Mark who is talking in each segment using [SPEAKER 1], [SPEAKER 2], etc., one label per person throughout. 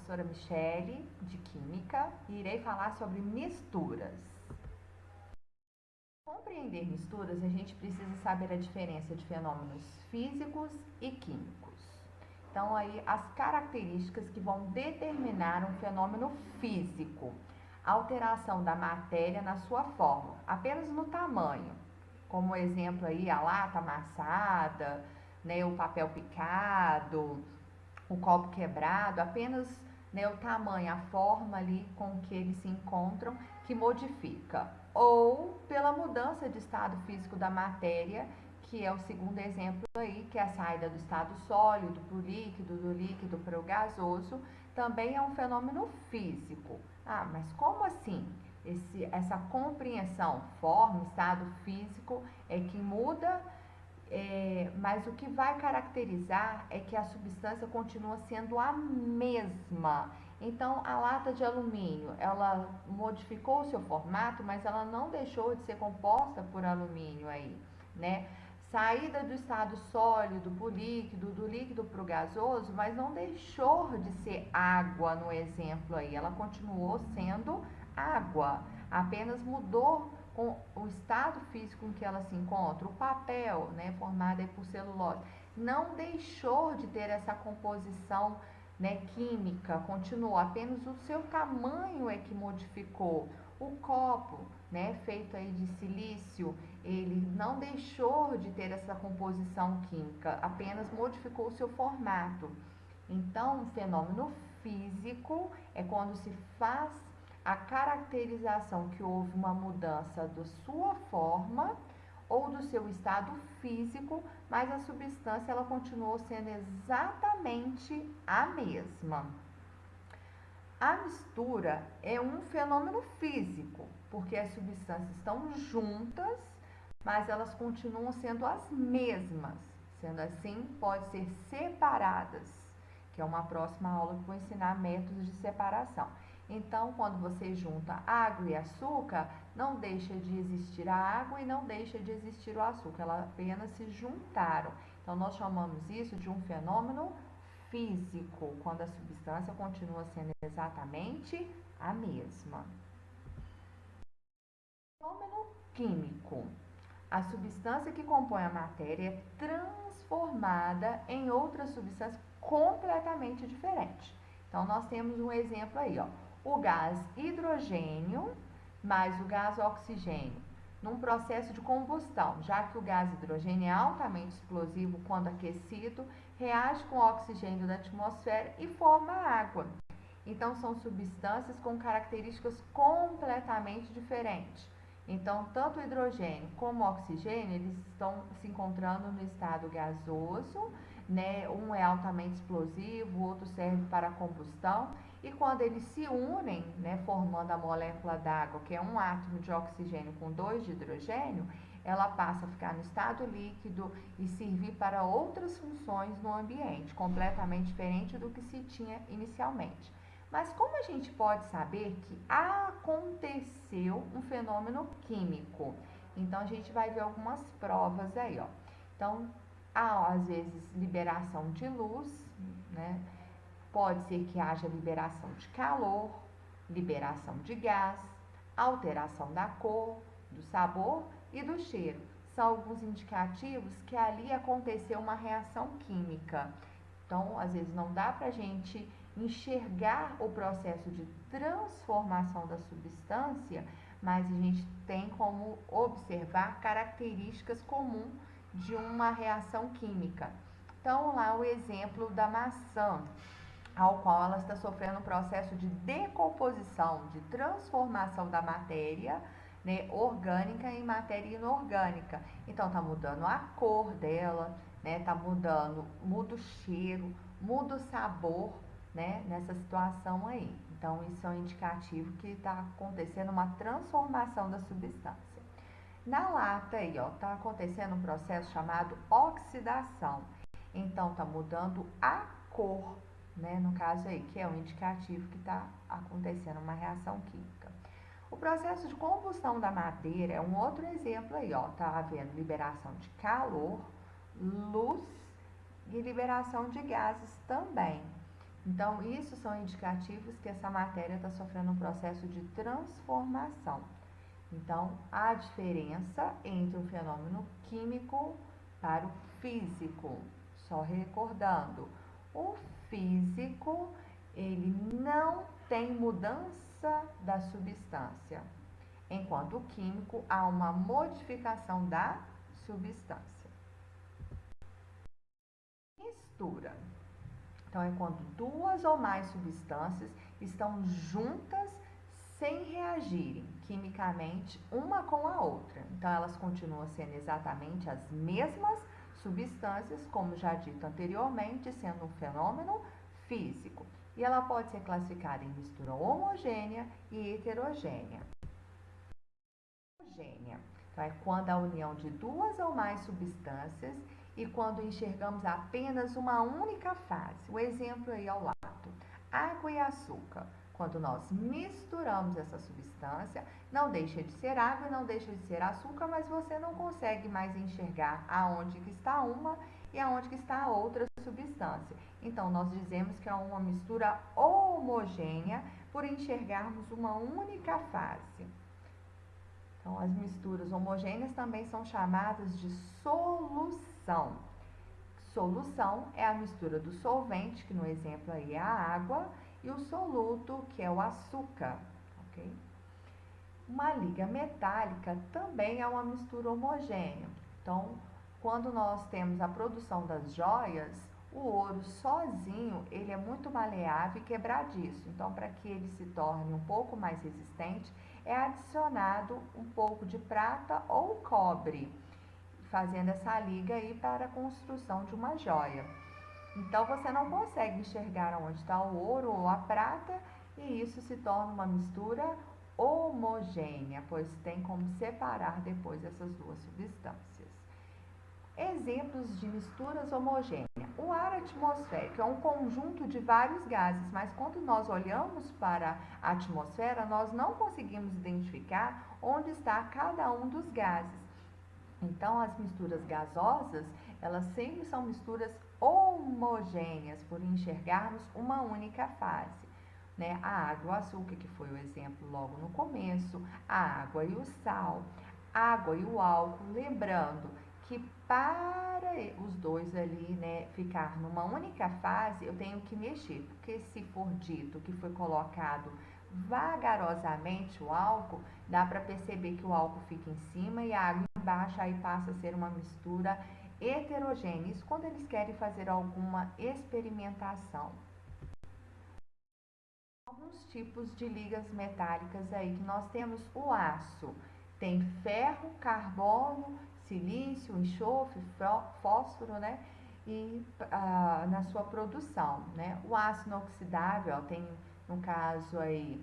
[SPEAKER 1] professora Michele, de Química, e irei falar sobre misturas. Para compreender misturas, a gente precisa saber a diferença de fenômenos físicos e químicos. Então, aí, as características que vão determinar um fenômeno físico. A alteração da matéria na sua forma, apenas no tamanho. Como exemplo aí, a lata amassada, né, o papel picado, o copo quebrado, apenas, né, o tamanho, a forma ali com que eles se encontram que modifica. Ou pela mudança de estado físico da matéria, que é o segundo exemplo aí, que é a saída do estado sólido para o líquido, do líquido para o gasoso, também é um fenômeno físico. Ah, mas como assim? Essa compreensão, forma, estado físico, é que muda, mas o que vai caracterizar é que a substância continua sendo a mesma. Então, a lata de alumínio, ela modificou o seu formato, mas ela não deixou de ser composta por alumínio aí, né? Saída do estado sólido para o líquido, do líquido para o gasoso, mas não deixou de ser água no exemplo aí, ela continuou sendo água, apenas mudou com o estado físico em que ela se encontra. O papel, né, formado aí por celulose, não deixou de ter essa composição, né, química, continuou, apenas o seu tamanho é que modificou. O copo, né, feito aí de silício, ele não deixou de ter essa composição química, apenas modificou o seu formato. Então, um fenômeno físico é quando se faz a caracterização que houve uma mudança da sua forma ou do seu estado físico, mas a substância ela continuou sendo exatamente a mesma. A mistura é um fenômeno físico, porque as substâncias estão juntas, mas elas continuam sendo as mesmas. Sendo assim, pode ser separadas, que é uma próxima aula que eu vou ensinar métodos de separação. Então, quando você junta água e açúcar, não deixa de existir a água e não deixa de existir o açúcar, elas apenas se juntaram. Então, nós chamamos isso de um fenômeno físico, quando a substância continua sendo exatamente a mesma. Fenômeno químico. A substância que compõe a matéria é transformada em outra substância completamente diferente. Então, nós temos um exemplo aí, ó. O gás hidrogênio mais o gás oxigênio, num processo de combustão, já que o gás hidrogênio é altamente explosivo quando aquecido, reage com o oxigênio da atmosfera e forma água. Então, são substâncias com características completamente diferentes. Então, tanto o hidrogênio como o oxigênio, eles estão se encontrando no estado gasoso, né? Um é altamente explosivo, o outro serve para combustão. E quando eles se unem, né, formando a molécula d'água, que é um átomo de oxigênio com 2 de hidrogênio, ela passa a ficar no estado líquido e servir para outras funções no ambiente, completamente diferente do que se tinha inicialmente. Mas como a gente pode saber que aconteceu um fenômeno químico? Então, a gente vai ver algumas provas aí, ó. Então, há, às vezes, liberação de luz, né? Pode ser que haja liberação de calor, liberação de gás, alteração da cor, do sabor e do cheiro. São alguns indicativos que ali aconteceu uma reação química. Então, às vezes não dá para a gente enxergar o processo de transformação da substância, mas a gente tem como observar características comuns de uma reação química. Então, lá o exemplo da maçã, ao qual ela está sofrendo um processo de decomposição, de transformação da matéria, né, orgânica em matéria inorgânica. Então, está mudando a cor dela, né, tá mudando, muda o cheiro, muda o sabor, né, nessa situação aí. Então, isso é um indicativo que está acontecendo uma transformação da substância. Na lata aí, ó, tá acontecendo um processo chamado oxidação. Então, tá mudando a cor, né, no caso aí, que é um indicativo que está acontecendo uma reação química. O processo de combustão da madeira é um outro exemplo aí, ó, tá havendo liberação de calor, luz e liberação de gases também. Então, isso são indicativos que essa matéria está sofrendo um processo de transformação. Então, a diferença entre o fenômeno químico para o físico. Só recordando, o físico, ele não tem mudança da substância, enquanto o químico há uma modificação da substância. Mistura. Então, é quando duas ou mais substâncias estão juntas sem reagirem quimicamente uma com a outra. Então, elas continuam sendo exatamente as mesmas substâncias, como já dito anteriormente, sendo um fenômeno físico. E ela pode ser classificada em mistura homogênea e heterogênea. Homogênea, então, é quando a união de duas ou mais substâncias e quando enxergamos apenas uma única fase. O exemplo aí ao lado, água e açúcar. Quando nós misturamos essa substância, não deixa de ser água e não deixa de ser açúcar, mas você não consegue mais enxergar aonde que está uma e aonde que está a outra substância. Então, nós dizemos que é uma mistura homogênea por enxergarmos uma única fase. Então, as misturas homogêneas também são chamadas de solução. Solução é a mistura do solvente, que no exemplo aí é a água, e o soluto, que é o açúcar. Okay? Uma liga metálica também é uma mistura homogênea. Então, quando nós temos a produção das joias, o ouro sozinho, ele é muito maleável e quebradiço. Então, para que ele se torne um pouco mais resistente, é adicionado um pouco de prata ou cobre, fazendo essa liga aí para a construção de uma joia. Então, você não consegue enxergar onde está o ouro ou a prata e isso se torna uma mistura homogênea, pois tem como separar depois essas duas substâncias. Exemplos de misturas homogêneas. O ar atmosférico é um conjunto de vários gases, mas quando nós olhamos para a atmosfera, nós não conseguimos identificar onde está cada um dos gases. Então, as misturas gasosas, elas sempre são misturas homogêneas, por enxergarmos uma única fase. Né? A água e o açúcar, que foi o exemplo logo no começo, a água e o sal, a água e o álcool, lembrando que para os dois ali, né, ficar numa única fase, eu tenho que mexer, porque se for dito que foi colocado vagarosamente o álcool, dá para perceber que o álcool fica em cima e a água embaixo, aí passa a ser uma mistura heterogênea. Isso quando eles querem fazer alguma experimentação. Alguns tipos de ligas metálicas aí que nós temos: o aço tem ferro, carbono, silício, enxofre, fósforo, né? E na sua produção, né? O aço inoxidável tem, no caso aí,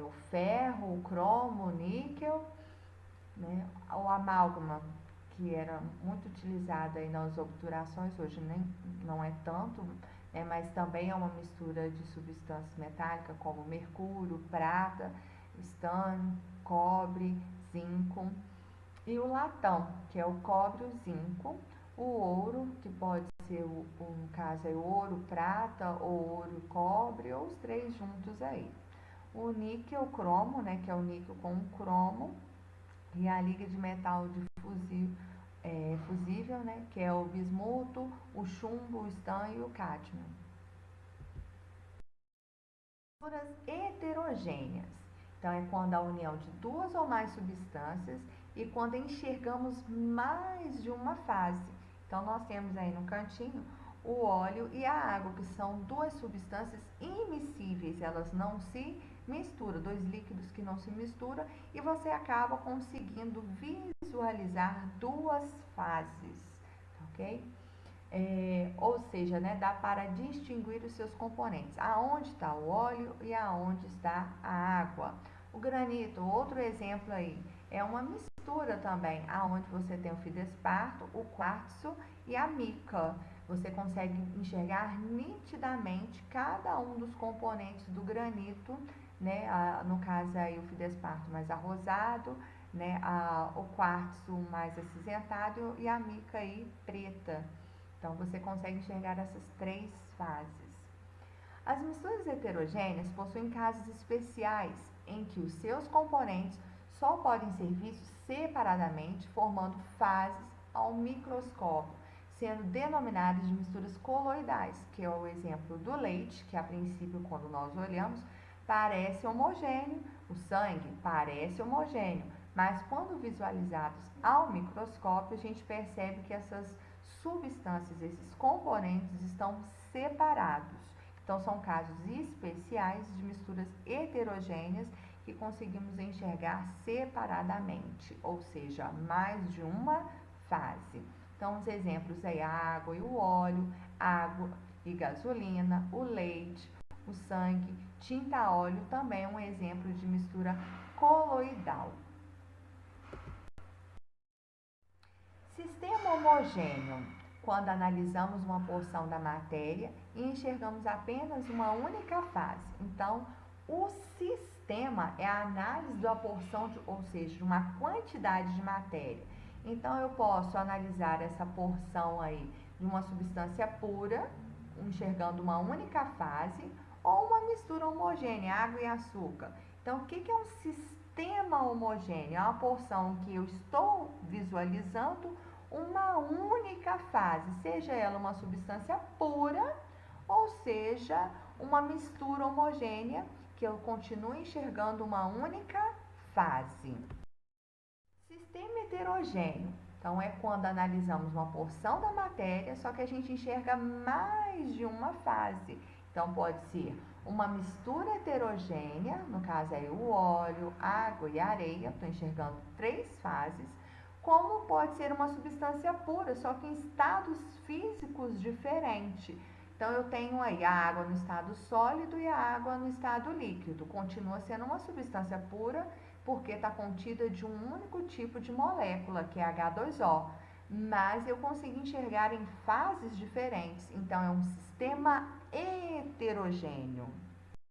[SPEAKER 1] o ferro, o cromo, o níquel, né? O amálgama, que era muito utilizado aí nas obturações, hoje nem, não é tanto, né? Mas também é uma mistura de substâncias metálicas como mercúrio, prata, estânio, cobre, zinco. E o latão, que é o cobre, o zinco, o ouro, que pode ser, no caso, é ouro, prata, ou ouro, cobre, ou os três juntos aí. O níquel, cromo, né, que é o níquel com o cromo, e a liga de metal fusível, né, que é o bismuto, o chumbo, o estânio e o cádmio. Misturas heterogêneas. Então, é quando a união de duas ou mais substâncias e quando enxergamos mais de uma fase. Então, nós temos aí no cantinho o óleo e a água, que são duas substâncias immiscíveis, elas não se misturam, dois líquidos que não se misturam, e você acaba conseguindo visualizar duas fases, ok? Ou seja, né, dá para distinguir os seus componentes, aonde está o óleo e aonde está a água. O granito, outro exemplo aí, é uma mistura também, aonde você tem o feldespato, o quartzo e a mica. Você consegue enxergar nitidamente cada um dos componentes do granito, né? No caso aí o feldespato mais arrosado, né? O quartzo mais acinzentado e a mica aí preta. Então, você consegue enxergar essas três fases. As misturas heterogêneas possuem casos especiais em que os seus componentes só podem ser vistos separadamente, formando fases ao microscópio, sendo denominadas de misturas coloidais, que é o exemplo do leite, que a princípio, quando nós olhamos, parece homogêneo, o sangue parece homogêneo, mas quando visualizados ao microscópio, a gente percebe que essas substâncias, esses componentes estão separados. Então, são casos especiais de misturas heterogêneas que conseguimos enxergar separadamente, ou seja, mais de uma fase. Então, os exemplos aí, a água e o óleo, água e gasolina, o leite, o sangue, tinta a óleo também é um exemplo de mistura coloidal. Sistema homogêneo, quando analisamos uma porção da matéria e enxergamos apenas uma única fase. Então, o sistema é a análise da porção, ou seja, de uma quantidade de matéria. Então, eu posso analisar essa porção aí de uma substância pura, enxergando uma única fase, ou uma mistura homogênea, água e açúcar. Então, o que é um sistema homogêneo? É uma porção que eu estou visualizando uma única fase, seja ela uma substância pura ou seja uma mistura homogênea, que eu continuo enxergando uma única fase. Sistema heterogêneo. Então, é quando analisamos uma porção da matéria, só que a gente enxerga mais de uma fase. Então, pode ser uma mistura heterogênea, no caso aí o óleo, água e areia, estou enxergando 3 fases, como pode ser uma substância pura, só que em estados físicos diferentes. Então, eu tenho aí a água no estado sólido e a água no estado líquido. Continua sendo uma substância pura, porque está contida de um único tipo de molécula, que é H2O. Mas eu consigo enxergar em fases diferentes, então é um sistema heterogêneo.